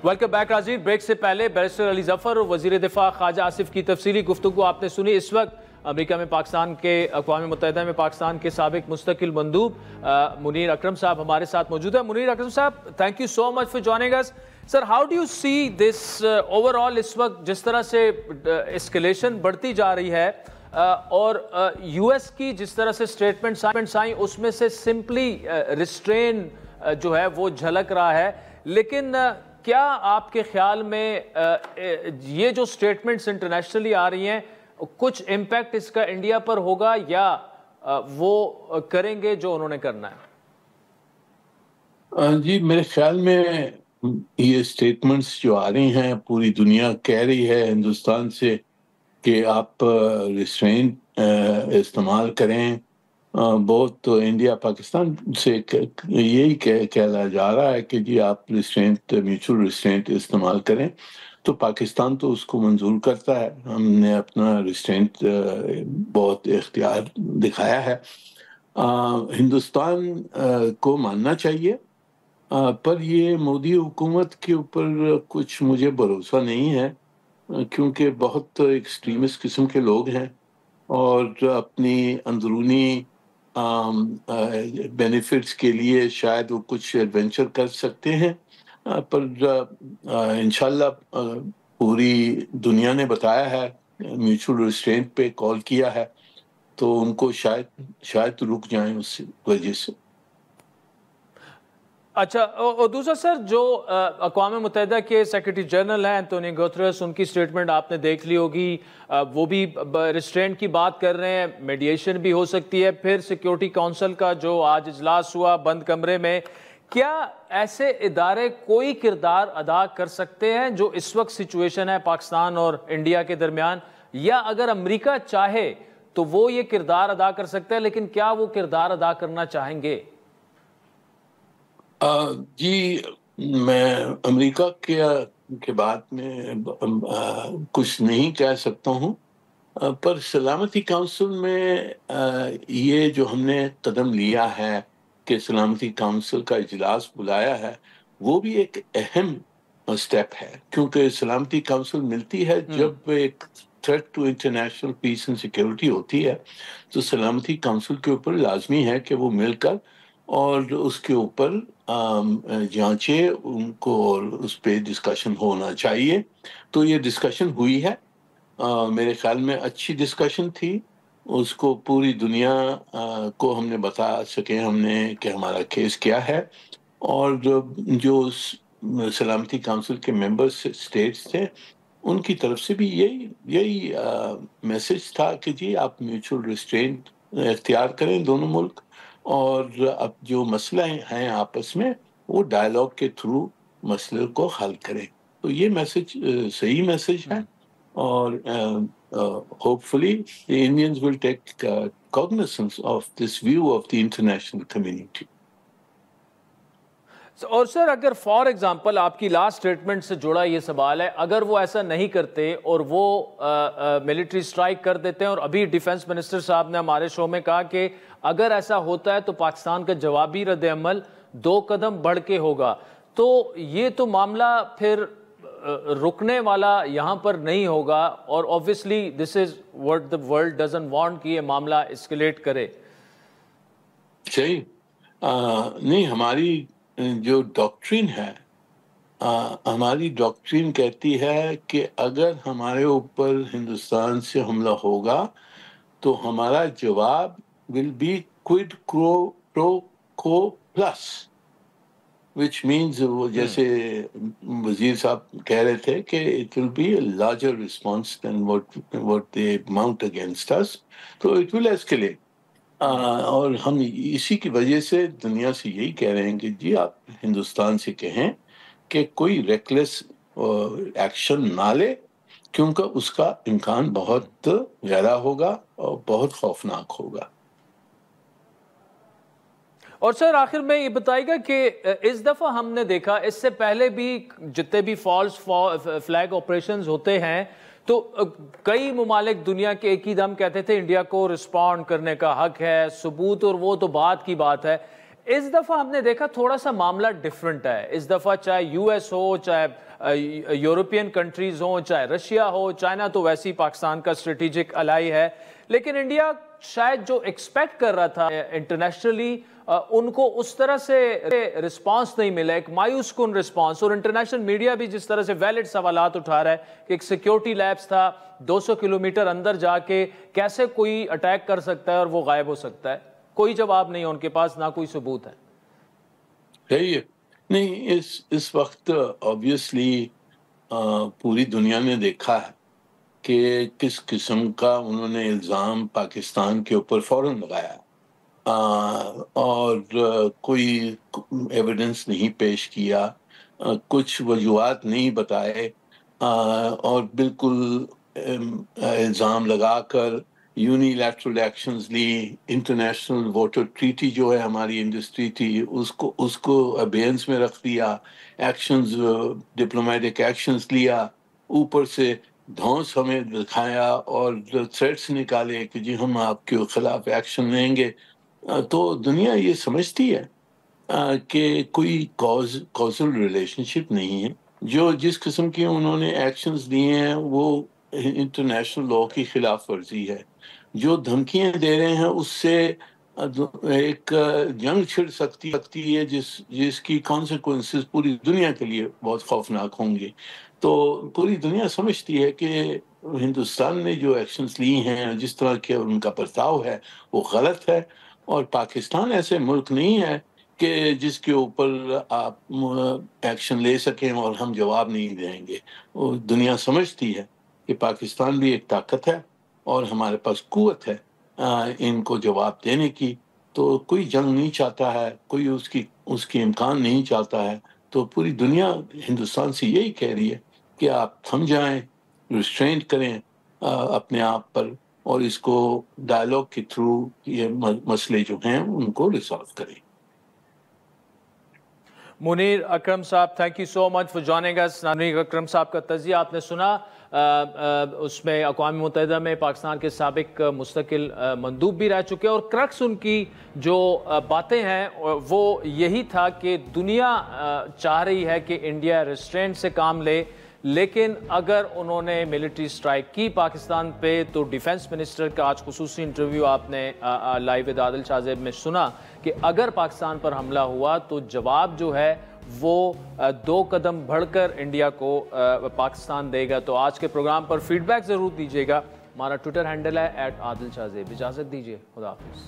Welcome back Rajiv. Break से पहले barrister Ali Zafar और वजीर दिफा ख्वाजा आसिफ की तफसीली गुफ्तगू आपने सुनी। इस वक्त अमेरिका में पाकिस्तान के अक़वाम मुत्तहिदा में पाकिस्तान के साबिक मुस्तकिल मंदूब मुनीर अकरम साहब हमारे साथ मौजूद है। मुनीर अकरम साहब, thank you so much for joining us. Sir, how do you see this overall, इस वक्त जिस तरह से एस्केलेशन बढ़ती जा रही है और यूएस की जिस तरह से स्टेटमेंट्स आई उसमें से सिंपली रिस्ट्रेन जो है वो झलक रहा है, लेकिन क्या आपके ख्याल में ये जो स्टेटमेंट्स इंटरनेशनली आ रही हैं कुछ इम्पैक्ट इसका इंडिया पर होगा या वो करेंगे जो उन्होंने करना है? जी, मेरे ख्याल में ये स्टेटमेंट्स जो आ रही हैं, पूरी दुनिया कह रही है हिंदुस्तान से कि आप रिस्ट्रेंट इस्तेमाल करें। बहुत तो इंडिया पाकिस्तान से यही कहला जा रहा है कि जी आप म्यूचुअल रिस्ट्रेंट इस्तेमाल करें, तो पाकिस्तान तो उसको मंजूर करता है। हमने अपना रिस्ट्रेंट बहुत इख्तियार दिखाया है। हिंदुस्तान को मानना चाहिए, पर ये मोदी हुकूमत के ऊपर कुछ मुझे भरोसा नहीं है, क्योंकि बहुत एक्सट्रीमिस्ट किस्म के लोग हैं और अपनी अंदरूनी बेनिफिट्स के लिए शायद वो कुछ एडवेंचर कर सकते हैं, पर इंशाल्लाह पूरी दुनिया ने बताया है, म्यूचुअल रिस्ट्रेंट पे कॉल किया है, तो उनको शायद रुक जाएं उस वजह से। अच्छा, और दूसरा सर, जो अक़वाम मुत्तहिदा के सेक्रेटरी जनरल हैं एंटोनियो गुतेरेस, उनकी स्टेटमेंट आपने देख ली होगी। वो भी रिस्ट्रेंट की बात कर रहे हैं, मीडिएशन भी हो सकती है। फिर सिक्योरिटी काउंसिल का जो आज इजलास हुआ बंद कमरे में, क्या ऐसे इदारे कोई किरदार अदा कर सकते हैं जो इस वक्त सिचुएशन है पाकिस्तान और इंडिया के दरमियान, या अगर अमेरिका चाहे तो वो ये किरदार अदा कर सकता है, लेकिन क्या वो किरदार अदा करना चाहेंगे? जी, मैं अमेरिका के बात में कुछ नहीं कह सकता हूँ, पर सलामती काउंसिल में ये जो हमने कदम लिया है कि सलामती काउंसिल का इजलास बुलाया है, वो भी एक अहम स्टेप है, क्योंकि सलामती काउंसिल मिलती है जब एक threat to international peace and security होती है, तो सलामती काउंसिल के ऊपर लाजमी है कि वो मिलकर और उसके ऊपर जांचे उनको और उस पर डिस्कशन होना चाहिए। तो ये डिस्कशन हुई है, मेरे ख्याल में अच्छी डिस्कशन थी। उसको पूरी दुनिया को हमने बता सके हमने कि हमारा केस क्या है, और जो सलामती काउंसिल के मेंबर्स स्टेट्स थे उनकी तरफ से भी यही मैसेज था कि जी आप म्यूचुअल रिस्ट्रेंट इख्तियार करें दोनों मुल्क, और अब जो मसले हैं आपस में वो डायलॉग के थ्रू मसले को हल करें। तो ये मैसेज सही मैसेज है, और hopefully the Indians will take cognizance of this view of the international community. और सर, अगर फॉर एग्जांपल आपकी लास्ट स्टेटमेंट से जुड़ा ये सवाल है, अगर वो ऐसा नहीं करते और वो मिलिट्री स्ट्राइक कर देते हैं, और अभी डिफेंस मिनिस्टर साहब ने हमारे शो में कहा कि अगर ऐसा होता है तो पाकिस्तान का जवाबी रद्द-ए-अमल 2 कदम बढ़ के होगा, तो ये तो मामला फिर रुकने वाला यहाँ पर नहीं होगा, और obviously this is what the world doesn't want कि ये मामला एस्केलेट करे। सही नहीं, हमारी जो डॉक्ट्रिन है, हमारी डॉक्ट्रिन कहती है कि अगर हमारे ऊपर हिंदुस्तान से हमला होगा तो हमारा जवाब will be quid pro quo plus, which means वो जैसे वजीर साहब कह रहे थे कि it will be a larger response than what they mount against us, तो इट विल एस्केलेट। और हम इसी की वजह से दुनिया से यही कह रहे हैं कि जी आप हिंदुस्तान से कहें कि कोई रेकलेस एक्शन ना ले, क्योंकि उसका इम्कान बहुत ज़्यादा होगा और बहुत खौफनाक होगा। और सर, आखिर में ये बताइएगा कि इस दफ़ा हमने देखा, इससे पहले भी जितने भी फॉल्स फ्लैग ऑपरेशंस होते हैं तो कई मुमालिक दुनिया के एक ही दम कहते थे इंडिया को रिस्पॉन्ड करने का हक है, सबूत, और वो तो बात की बात है। اس دفعہ ہم نے دیکھا تھوڑا سا معاملہ ڈیفرنٹ ہے. اس دفعہ چاہے یو ایس ہو, چاہے یورپین کنٹریز ہوں, چاہے رشیا ہو, چائنا تو ویسی پاکستان کا اسٹریٹجک الائی ہے, لیکن انڈیا شاید جو ایکسپیکٹ کر رہا تھا انٹرنیشنلی ان کو اس طرح سے رسپانس نہیں ملا, ایک مایوس کن رسپانس. اور انٹرنیشنل میڈیا بھی جس طرح سے ویلڈ سوالات اٹھا رہا ہے کہ ایک سیکیورٹی لیبس تھا 200 کلومیٹر اندر جا کے کیسے کوئی اٹیک کر سکتا ہے اور وہ غائب ہو سکتا ہے, کوئی جواب نہیں ہے ان کے پاس, نہ کوئی ثبوت ہے. نہیں, اس وقت آبویسلی پوری دنیا نے دیکھا ہے کہ کس قسم کا انہوں نے الزام پاکستان کے اوپر فوراً لگایا, اور کوئی ایویڈنس نہیں پیش کیا, کچھ وجوہات نہیں بتائے, اور بالکل الزام لگا کر یونیلیٹرل ایکشنز لی. انٹرنیشنل واٹر ٹریٹی جو ہے ہماری انڈسٹری تھی اس کو ابینس میں رکھ دیا, ایکشنز ڈپلومیٹک ایکشنز لیا, اوپر سے دھونس ہمیں دکھایا اور تھریٹس نکالے کہ جی ہم آپ کے خلاف ایکشن لیں گے. تو دنیا یہ سمجھتی ہے کہ کوئی کازل ریلیشن شپ نہیں ہے. جس قسم کی انہوں نے ایکشنز لیے ہیں وہ انٹرنیشنل لاء کی خلاف ورزی ہے. جو دھمکیاں دے رہے ہیں اس سے ایک جنگ چھڑ سکتی ہے جس کی کانسیکوینسز پوری دنیا کے لیے بہت خوفناک ہوں گے. تو پوری دنیا سمجھتی ہے کہ ہندوستان نے جو ایکشنز لی ہیں, جس طرح کے ان کا برتاؤ ہے وہ غلط ہے, اور پاکستان ایسے ملک نہیں ہے کہ جس کے اوپر آپ ایکشن لے سکیں اور ہم جواب نہیں دیں گے. دنیا سمجھتی ہے کہ پاکستان بھی ایک طاقت ہے اور ہمارے پاس قوت ہے ان کو جواب دینے کی. تو کوئی جنگ نہیں چاہتا ہے, کوئی اس کی امکان نہیں چاہتا ہے. تو پوری دنیا ہندوستان سے یہی کہہ رہی ہے کہ آپ تھم جائیں, ریسٹرینٹ کریں اپنے آپ پر, اور اس کو ڈائلاگ کے تھرو یہ مسئلے جو ہیں ان کو ریسالو کریں. منیر اکرم صاحب, thank you so much for joining us. Munir Akram صاحب کا تجزیہ آپ نے سنا, اس میں اقوام متحدہ میں پاکستان کے سابق مستقل مندوب بھی رہ چکے, اور کرکس ان کی جو باتیں ہیں وہ یہی تھا کہ دنیا چاہ رہی ہے کہ انڈیا ریسٹرینٹ سے کام لے, لیکن اگر انہوں نے ملٹری سٹرائک کی پاکستان پہ تو ڈیفنس منسٹر کا آج خصوصی انٹرویو آپ نے لائیو ود عادل شاہ زیب میں سنا کہ اگر پاکستان پر حملہ ہوا تو جواب جو ہے وہ 2 قدم بڑھ کر انڈیا کو پاکستان دے گا. تو آج کے پروگرام پر فیڈ بیک ضرور دیجیے گا. ہمارا ٹویٹر ہینڈل ہے @عادل شاہ زیب. اجازت دیجیے, خدا حافظ.